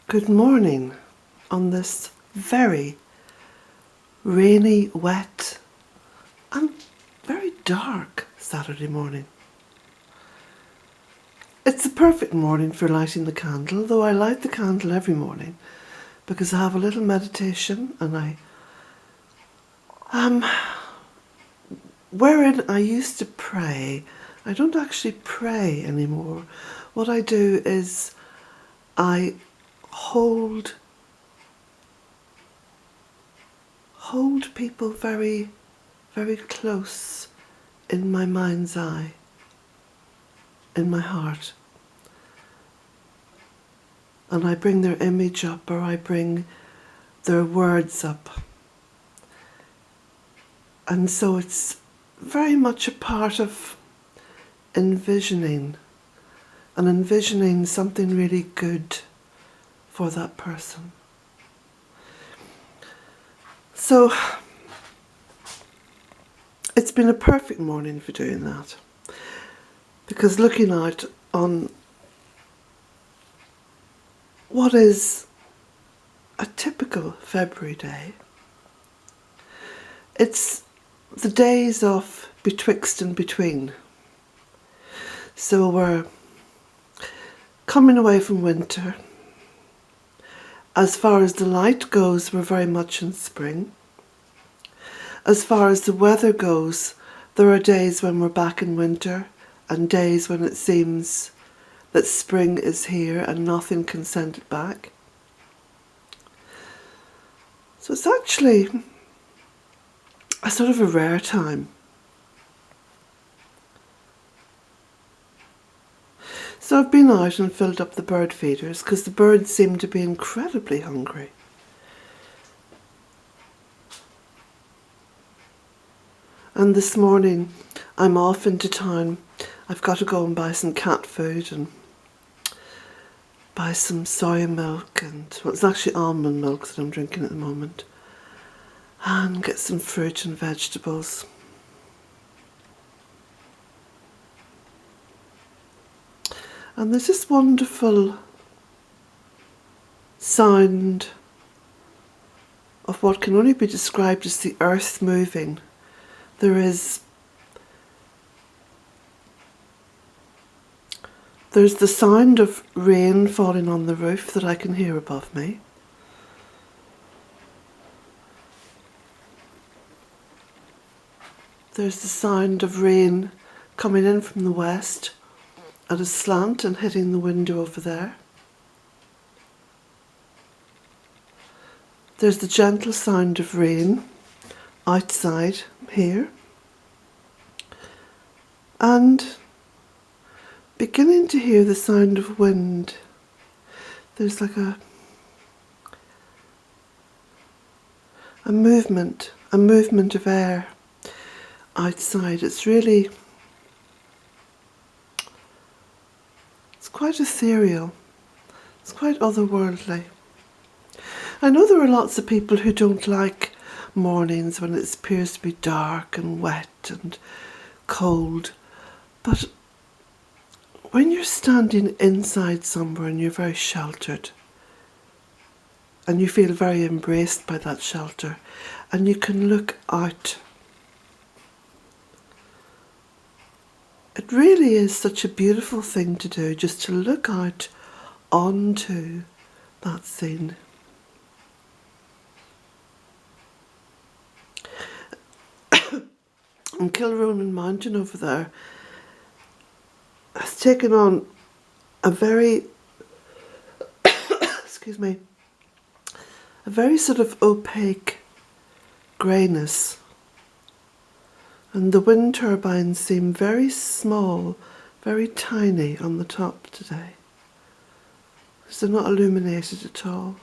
Good morning on this very rainy, wet and very dark Saturday morning. It's the perfect morning for lighting the candle, though I light the candle every morning because I have a little meditation and wherein I used to pray. I don't actually pray anymore. What I do is I hold people very, very close in my mind's eye, in my heart. And I bring their image up, or I bring their words up. And so it's very much a part of envisioning, and envisioning something really good for that person. So it's been a perfect morning for doing that, because looking out on what is a typical February day, it's the days of betwixt and between. So we're coming away from winter. As far as the light goes, we're very much in spring. As far as the weather goes, there are days when we're back in winter and days when it seems that spring is here and nothing can send it back. So it's actually a sort of a rare time. So I've been out and filled up the bird feeders because the birds seem to be incredibly hungry. And this morning I'm off into town. I've got to go and buy some cat food and buy some soya milk, and well, it's actually almond milk that I'm drinking at the moment, and get some fruit and vegetables. And there's this wonderful sound of what can only be described as the earth moving. There's the sound of rain falling on the roof that I can hear above me. There's the sound of rain coming in from the west at a slant and hitting the window over there. There's the gentle sound of rain outside here, and beginning to hear the sound of wind. There's like a movement of air outside. It's quite ethereal. It's quite otherworldly. I know there are lots of people who don't like mornings when it appears to be dark and wet and cold, but when you're standing inside somewhere and you're very sheltered and you feel very embraced by that shelter and you can look out, it really is such a beautiful thing to do, just to look out onto that scene. And Kilronan Mountain over there has taken on a very, excuse me, a very sort of opaque greyness. And the wind turbines seem very small, very tiny on the top today, because they're not illuminated at all.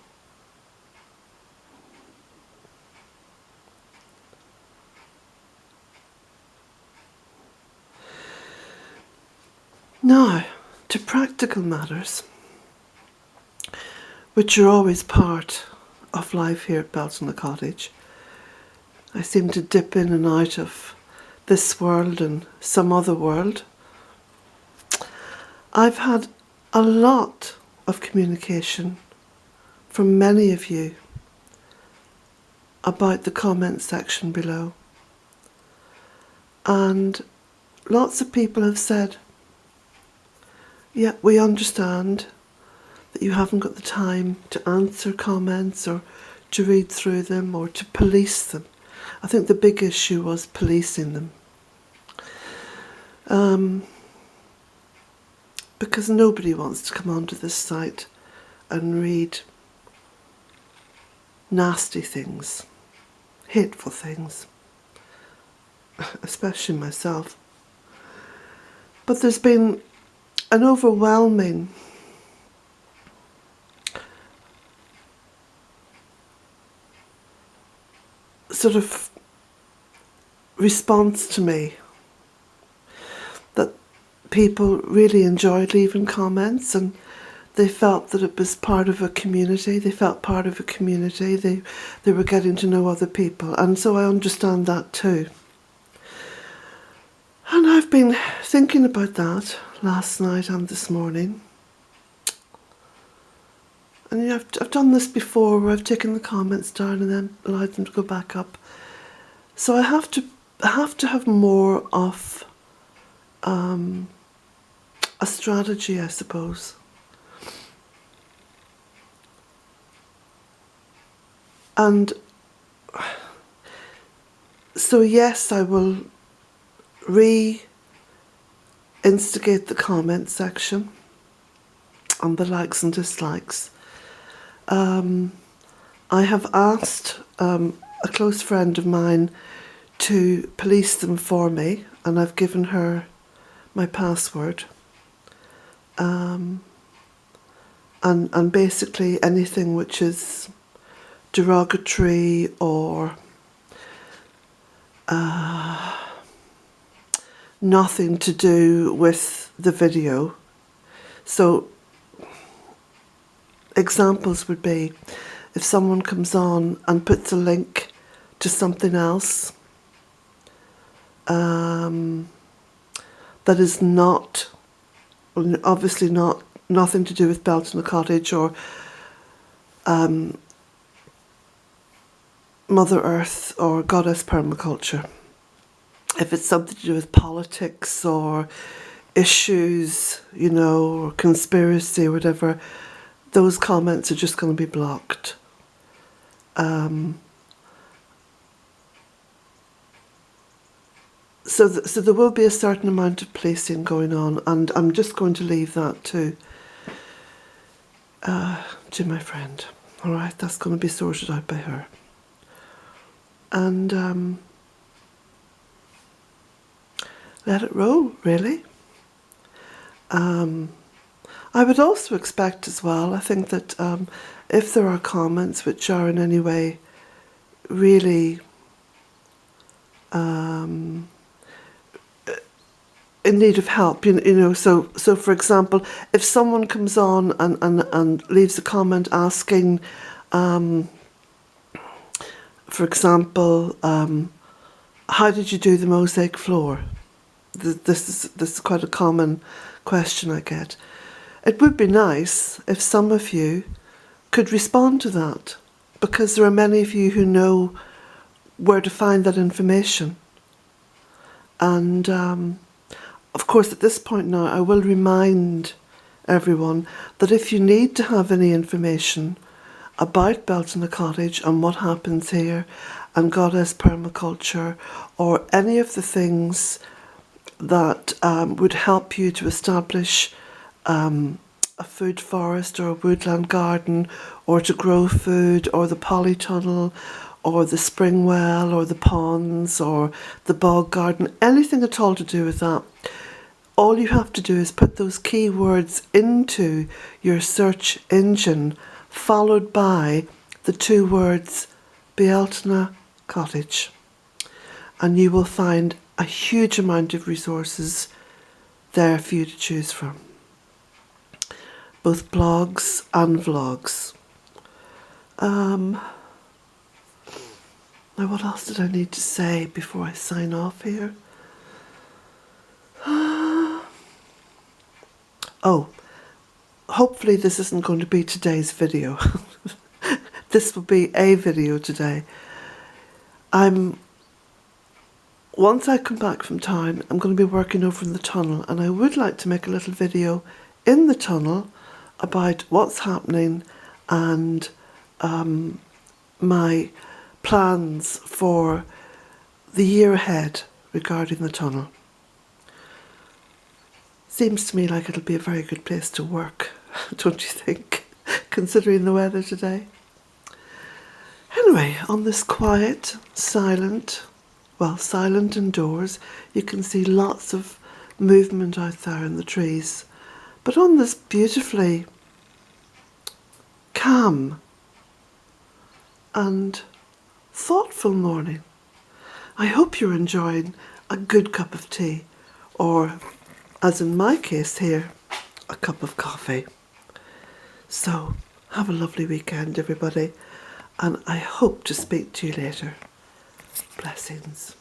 Now, to practical matters, which are always part of life here at Bealtaine Cottage. I seem to dip in and out of this world and some other world. I've had a lot of communication from many of you about the comment section below. And lots of people have said, yeah, we understand that you haven't got the time to answer comments or to read through them or to police them. I think the big issue was policing them. Because nobody wants to come onto this site and read nasty things, hateful things, especially myself. But there's been an overwhelming sort of response to me that people really enjoyed leaving comments, and they felt that it was part of a community. They felt part of a community. They were getting to know other people, and so I understand that too. And I've been thinking about that last night and this morning. And I've done this before, where I've taken the comments down and then allowed them to go back up. So I have to have more of a strategy, I suppose. And so yes, I will re-instigate the comment section on the likes and dislikes. I have asked a close friend of mine to police them for me, and I've given her my password. And basically anything which is derogatory or nothing to do with the video. So examples would be if someone comes on and puts a link to something else that is not, obviously nothing to do with Bealtaine Cottage or Mother Earth or Goddess Permaculture. If it's something to do with politics or issues, you know, or conspiracy or whatever, those comments are just going to be blocked. So there will be a certain amount of policing going on, and I'm just going to leave that to my friend. All right, that's going to be sorted out by her. And let it roll, really. I would also expect as well, I think that if there are comments which are in any way really in need of help, you know, so for example, if someone comes on and leaves a comment asking, for example, how did you do the mosaic floor? This is quite a common question I get. It would be nice if some of you could respond to that, because there are many of you who know where to find that information. And of course, at this point now, I will remind everyone that if you need to have any information about Bealtaine Cottage and what happens here and Goddess Permaculture, or any of the things that would help you to establish a food forest or a woodland garden, or to grow food, or the polytunnel, or the spring well, or the ponds, or the bog garden, anything at all to do with that, all you have to do is put those keywords into your search engine, followed by the 2 words Bealtaine Cottage, and you will find a huge amount of resources there for you to choose from, both blogs and vlogs. Now, what else did I need to say before I sign off here? Oh, hopefully this isn't going to be today's video. this will be a video today. Once I come back from town, I'm going to be working over in the tunnel, and I would like to make a little video in the tunnel about what's happening and my plans for the year ahead regarding the tunnel. Seems to me like it'll be a very good place to work, don't you think, considering the weather today? Anyway, on this quiet, silent indoors, you can see lots of movement out there in the trees. But on this beautifully calm and thoughtful morning, I hope you're enjoying a good cup of tea, or, as in my case here, a cup of coffee. So, have a lovely weekend, everybody, and I hope to speak to you later. Blessings.